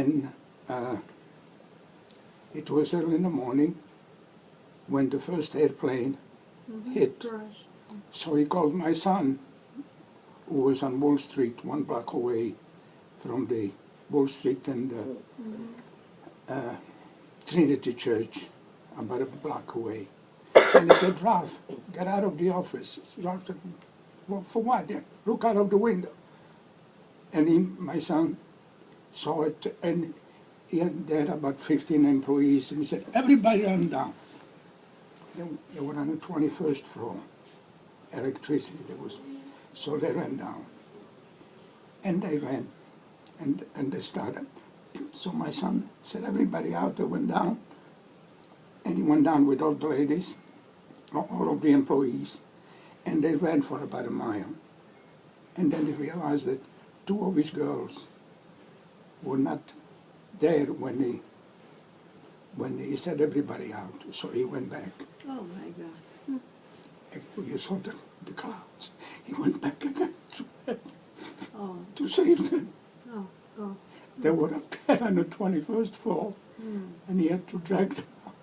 And it was early in the morning when the first airplane hit. So he called my son, who was on Wall Street, 1 block away from the Wall Street and Trinity Church, about a block away. And he said, Ralph, get out of the office. I said, Ralph said, well, for what? Yeah, look out of the window. And my son saw it, and he had about 15 employees, and he said, everybody run down. They were on the 21st floor. Electricity there was, so they ran down. And they ran, and they started. So my son said, everybody out, they went down. And he went down with all the ladies, all of the employees, and they ran for about a mile. And then he realized that 2 of his girls were not there when he said everybody out. So he went back. Oh my God. You saw the clouds. He went back again to save them. Oh. They were up there on the 21st floor, and he had to drag them out.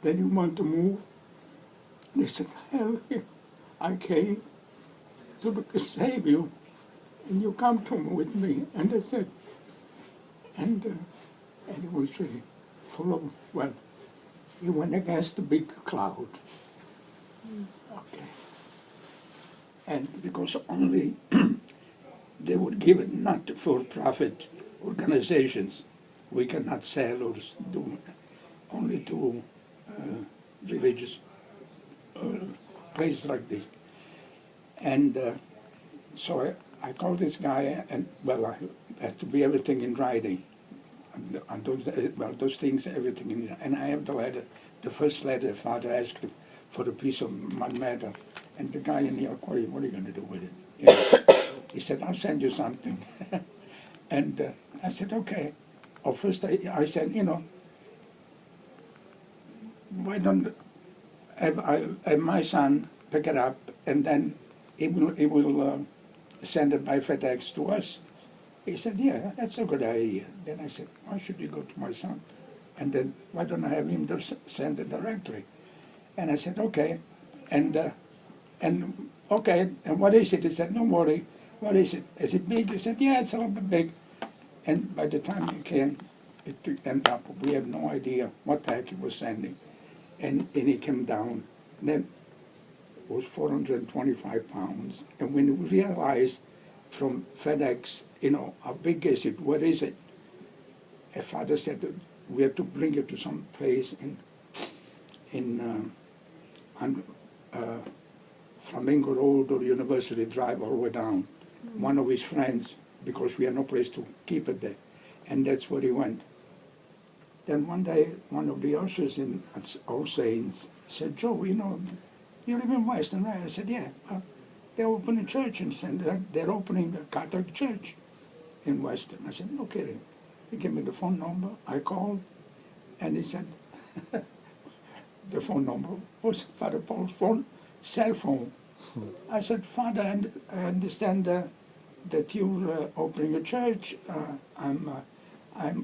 Then he wanted to move. And he said, hell, I came to save you, and you come to me with me. And I said, and it was really full of, well, he went against the big cloud. Okay. And because only they would give it not to for-profit organizations. We cannot sell or do, only to religious places like this. And so I called this guy, and well, I had to be everything in writing. And those things, everything in, and I have the letter, the first letter. The father asked for a piece of matter, and the guy in New York, what are you going to do with it? You know, he said, I'll send you something. And I said, okay. Or first I said, you know, why don't have my son pick it up, and then he will send it by FedEx to us. He said, yeah, that's a good idea. Then I said, why should you go to my son? And then why don't I have him send it directly? And I said, okay. And okay, and what is it? He said, don't worry. What is it? Is it big? He said, yeah, it's a little bit big. And by the time he came, it ended up, we had no idea what the heck he was sending. And he came down. And then it was 425 pounds. And when we realized from FedEx, you know, how big is it? What is it? A father said that we have to bring it to some place on Flamingo Road or University Drive all the way down. One of his friends, because we had no place to keep it there. And that's where he went. Then one day, one of the ushers at All Saints said, Joe, you know, you live in Weston, right? I said, yeah. They're opening church, and they're opening a Catholic church in Weston. I said, no kidding. He gave me the phone number. I called, and he said, the phone number was Father Paul's cell phone. I said, Father, I understand that you're opening a church. I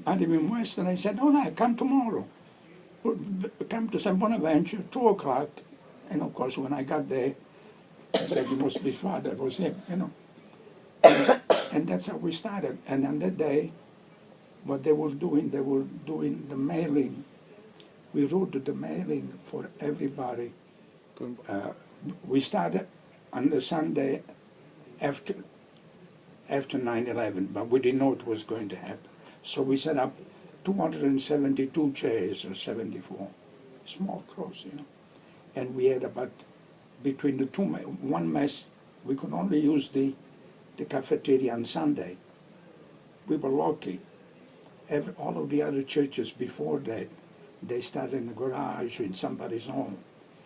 live in Weston. I said, all right, come tomorrow. Come to St. Bonaventure, 2 o'clock. And of course, when I got there, I said, it must be Father. It was him, you know. And that's how we started. And on that day, what they were doing the mailing. We wrote the mailing for everybody. We started on the Sunday after 9/11, but we didn't know it was going to happen. So we set up 272 chairs, or 74, small cross, you know. And we had about, between the two, one mess, we could only use the cafeteria on Sunday. We were lucky. All of the other churches before that, they started in a garage or in somebody's home.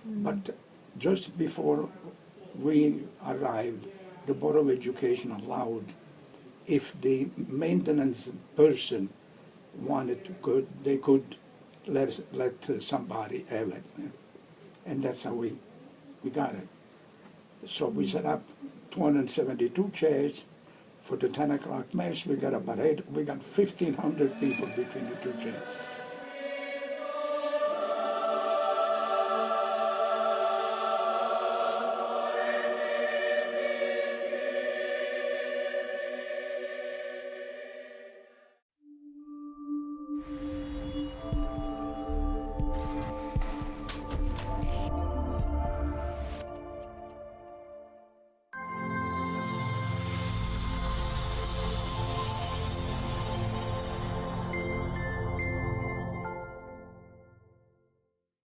But just before we arrived, the Board of Education allowed, if the maintenance person wanted to, they could let somebody have it. And that's how we got it. So we set up 272 chairs, for the 10 o'clock mass, we got about 1,500 people between the two chains.